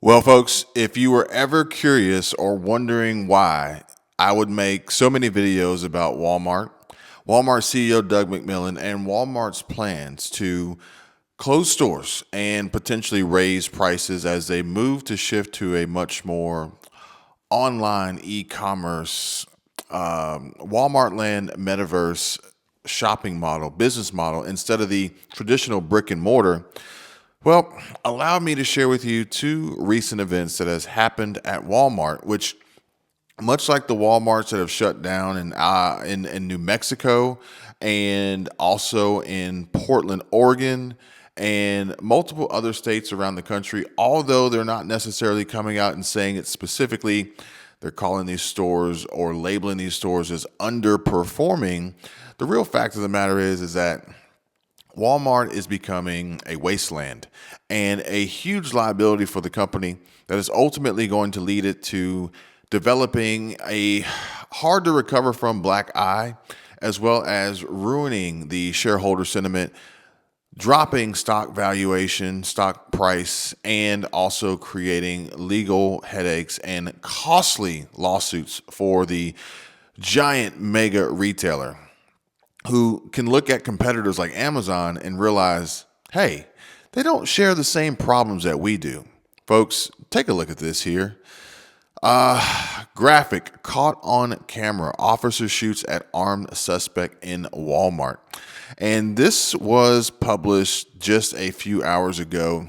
Well, folks, if you were ever curious or wondering why I would make so many videos about Walmart CEO Doug McMILLON, and Walmart's plans to close stores and potentially raise prices as they move to shift to a much more online e-commerce, Walmart land metaverse shopping model, business model, instead of the traditional brick and mortar. Well, allow me to share with you two recent events that has happened at Walmart, which, much like the Walmarts that have shut down in New Mexico and also in Portland, Oregon, and multiple other states around the country, although they're not necessarily coming out and saying it specifically, they're calling these stores or labeling these stores as underperforming. The real fact of the matter is that Walmart is becoming a wasteland and a huge liability for the company that is ultimately going to lead it to developing a hard to recover from black eye, as well as ruining the shareholder sentiment, dropping stock valuation, stock price, and also creating legal headaches and costly lawsuits for the giant mega retailer who can look at competitors like Amazon and realize, hey, they don't share the same problems that we do. Folks, take a look at this here. Graphic caught on camera. Officer shoots at armed suspect in Walmart. And this was published just a few hours ago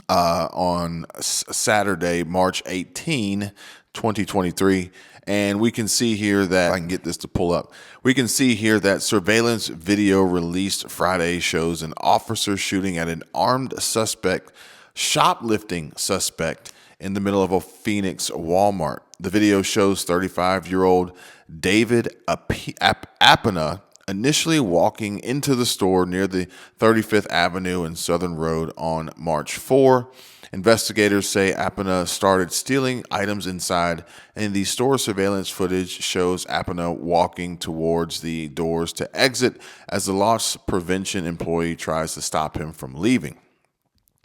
on Saturday, March 18, 2023. And we can see here that I can get this to pull up. We can see here that surveillance video released Friday shows an officer shooting at an armed suspect, shoplifting suspect in the middle of a Phoenix Walmart. The video shows 35-year-old David Apina initially walking into the store near the 35th Avenue and Southern Road on March 4. Investigators say Apina started stealing items inside, and the store surveillance footage shows Apina walking towards the doors to exit as the loss prevention employee tries to stop him from leaving.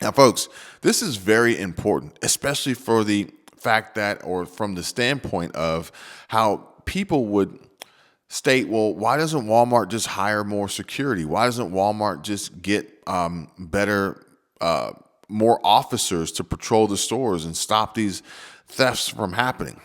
Now, folks, this is very important, especially for the fact that, or from the standpoint of how people would state, well, why doesn't Walmart just hire more security? Why doesn't Walmart just get more officers to patrol the stores and stop these thefts from happening?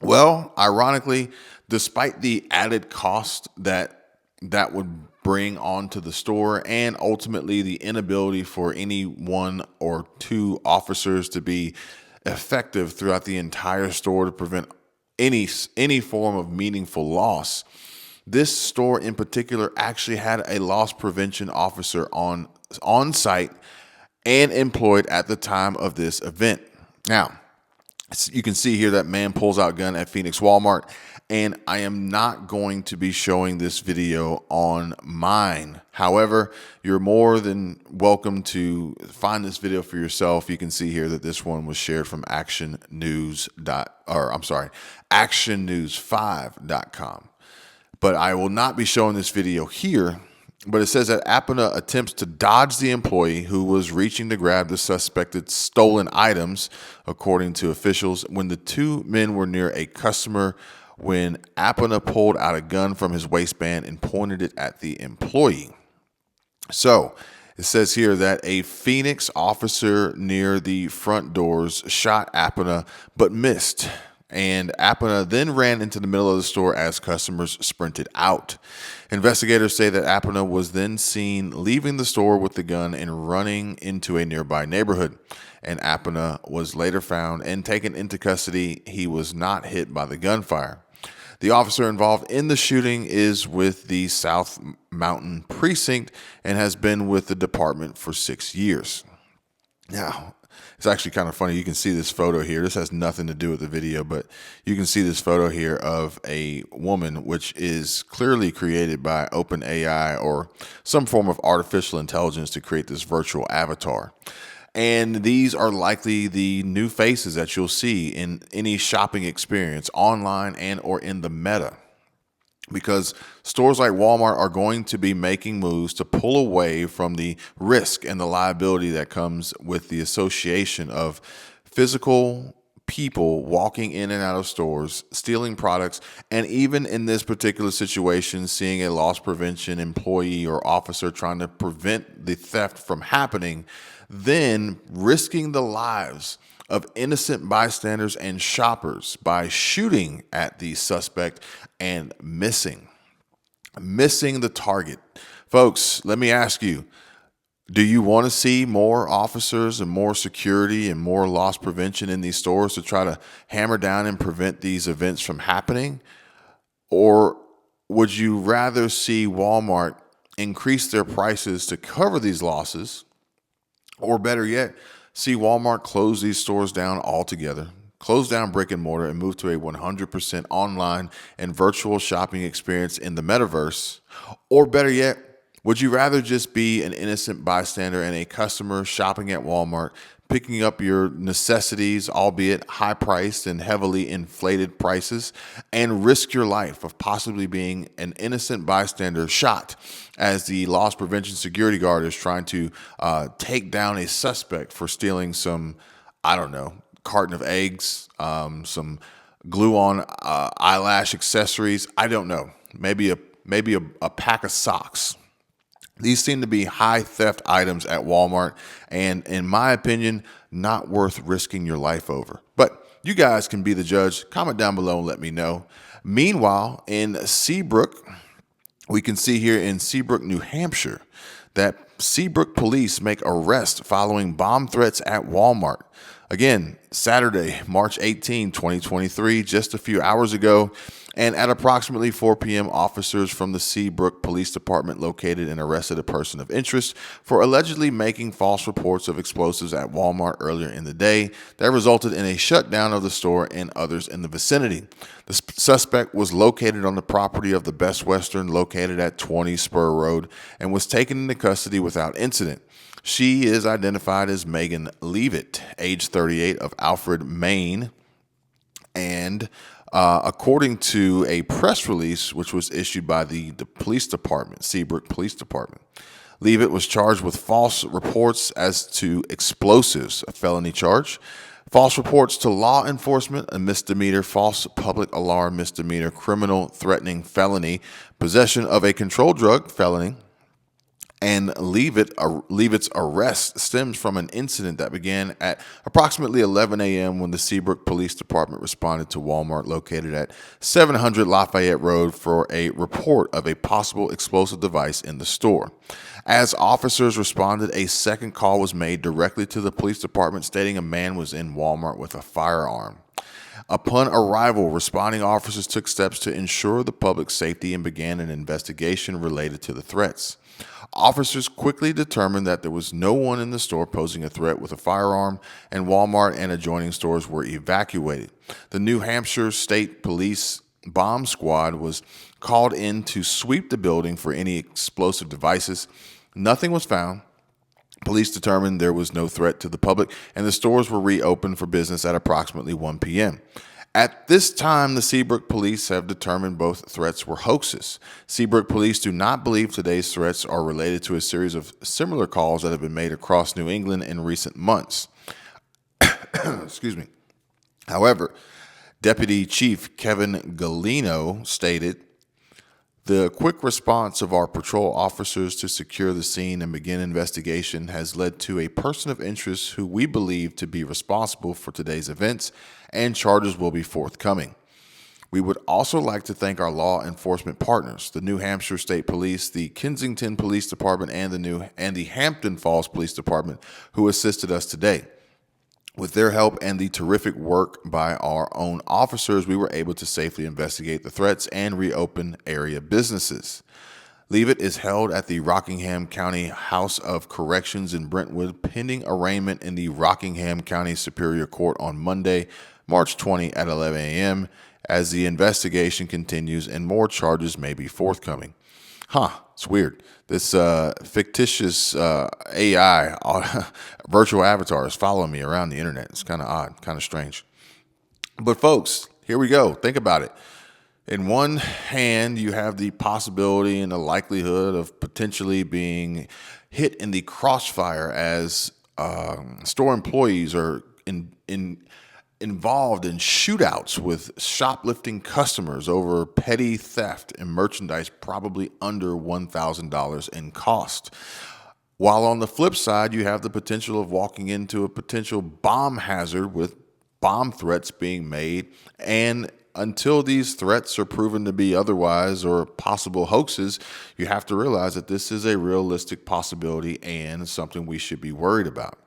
Well, ironically, despite the added cost that would bring onto the store, and ultimately the inability for any one or two officers to be effective throughout the entire store to prevent any form of meaningful loss, this store in particular actually had a loss prevention officer on site and employed at the time of this event. Now, you can see here that man pulls out gun at Phoenix Walmart, and I am not going to be showing this video on mine. However, you're more than welcome to find this video for yourself. You can see here that this one was shared from actionnews5.com. But I will not be showing this video here. But it says that Apina attempts to dodge the employee who was reaching to grab the suspected stolen items, according to officials, when the two men were near a customer when Apina pulled out a gun from his waistband and pointed it at the employee. So it says here that a Phoenix officer near the front doors shot Apina but missed. And Apina then ran into the middle of the store as customers sprinted out. Investigators say that Apina was then seen leaving the store with the gun and running into a nearby neighborhood. And Apina was later found and taken into custody. He was not hit by the gunfire. The officer involved in the shooting is with the South Mountain Precinct and has been with the department for 6 years. Now, it's actually kind of funny. You can see this photo here. This has nothing to do with the video, but you can see this photo here of a woman, which is clearly created by OpenAI or some form of artificial intelligence to create this virtual avatar. And these are likely the new faces that you'll see in any shopping experience online and or in the meta. because stores like Walmart are going to be making moves to pull away from the risk and the liability that comes with the association of physical people walking in and out of stores, stealing products, and even in this particular situation, seeing a loss prevention employee or officer trying to prevent the theft from happening, then risking the lives of innocent bystanders and shoppers by shooting at the suspect and missing the target. Folks, let me ask you, do you want to see more officers and more security and more loss prevention in these stores to try to hammer down and prevent these events from happening? Or would you rather see Walmart increase their prices to cover these losses? Or better yet, see Walmart close these stores down altogether, close down brick and mortar, and move to a 100% online and virtual shopping experience in the metaverse? Or better yet, would you rather just be an innocent bystander and a customer shopping at Walmart, picking up your necessities, albeit high priced and heavily inflated prices, and risk your life of possibly being an innocent bystander shot as the loss prevention security guard is trying to take down a suspect for stealing some, I don't know, carton of eggs, some glue on eyelash accessories. I don't know. Maybe a pack of socks. These seem to be high theft items at Walmart, and in my opinion, not worth risking your life over. But you guys can be the judge. Comment down below and let me know. Meanwhile, in Seabrook, we can see here in Seabrook, New Hampshire, that Seabrook police make arrest following bomb threats at Walmart. Again, Saturday, March 18, 2023, just a few hours ago, and at approximately 4 p.m., officers from the Seabrook Police Department located and arrested a person of interest for allegedly making false reports of explosives at Walmart earlier in the day that resulted in a shutdown of the store and others in the vicinity. The suspect was located on the property of the Best Western located at 20 Spur Road and was taken into custody without incident. She is identified as Megan Leavitt, age 38, of Alfred, Maine, and according to a press release which was issued by the police department, Seabrook Police Department, Leavitt was charged with false reports as to explosives, a felony charge, false reports to law enforcement, a misdemeanor, false public alarm misdemeanor, criminal threatening felony, possession of a controlled drug felony, and Leavitt's arrest stems from an incident that began at approximately 11 a.m. when the Seabrook Police Department responded to Walmart located at 700 Lafayette Road for a report of a possible explosive device in the store. As officers responded, a second call was made directly to the police department stating a man was in Walmart with a firearm. Upon arrival, responding officers took steps to ensure the public's safety and began an investigation related to the threats. Officers quickly determined that there was no one in the store posing a threat with a firearm, and Walmart and adjoining stores were evacuated. The New Hampshire State Police bomb squad was called in to sweep the building for any explosive devices. Nothing was found. Police determined there was no threat to the public, and the stores were reopened for business at approximately 1 p.m. At this time, the Seabrook police have determined both threats were hoaxes. Seabrook police do not believe today's threats are related to a series of similar calls that have been made across New England in recent months. Excuse me. However, Deputy Chief Kevin Galino stated, "The quick response of our patrol officers to secure the scene and begin investigation has led to a person of interest who we believe to be responsible for today's events, and charges will be forthcoming. We would also like to thank our law enforcement partners, the New Hampshire State Police, the Kensington Police Department, and the Hampton Falls Police Department, who assisted us today. With their help and the terrific work by our own officers, we were able to safely investigate the threats and reopen area businesses." Leavitt is held at the Rockingham County House of Corrections in Brentwood, pending arraignment in the Rockingham County Superior Court on Monday, March 20 at 11 a.m. as the investigation continues and more charges may be forthcoming. It's weird. This fictitious AI virtual avatar is following me around the internet. It's kind of odd, kind of strange. But folks, here we go. Think about it. In one hand, you have the possibility and the likelihood of potentially being hit in the crossfire as store employees are involved in shootouts with shoplifting customers over petty theft and merchandise probably under $1,000 in cost. While on the flip side, you have the potential of walking into a potential bomb hazard with bomb threats being made. And until these threats are proven to be otherwise or possible hoaxes, you have to realize that this is a realistic possibility and something we should be worried about.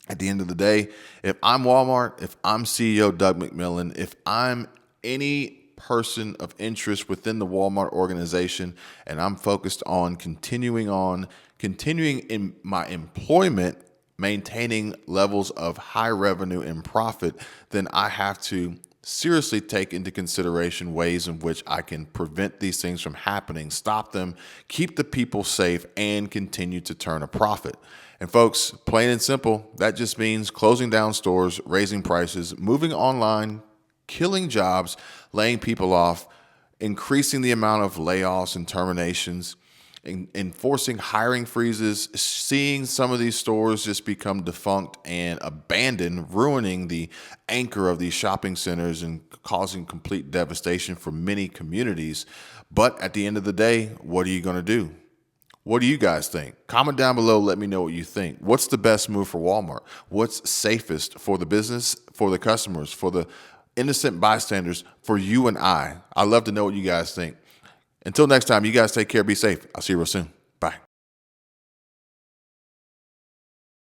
At the end of the day, if I'm Walmart, if I'm CEO Doug McMILLON, if I'm any person of interest within the Walmart organization, and I'm focused on continuing in my employment, maintaining levels of high revenue and profit, then I have to seriously take into consideration ways in which I can prevent these things from happening, stop them, keep the people safe, and continue to turn a profit. And folks, plain and simple, that just means closing down stores, raising prices, moving online, killing jobs, laying people off, increasing the amount of layoffs and terminations, enforcing hiring freezes, seeing some of these stores just become defunct and abandoned, ruining the anchor of these shopping centers and causing complete devastation for many communities. But at the end of the day, what are you going to do? What do you guys think? Comment down below. Let me know what you think. What's the best move for Walmart? What's safest for the business, for the customers, for the innocent bystanders, for you and I? I'd love to know what you guys think. Until next time, you guys take care. Be safe. I'll see you real soon.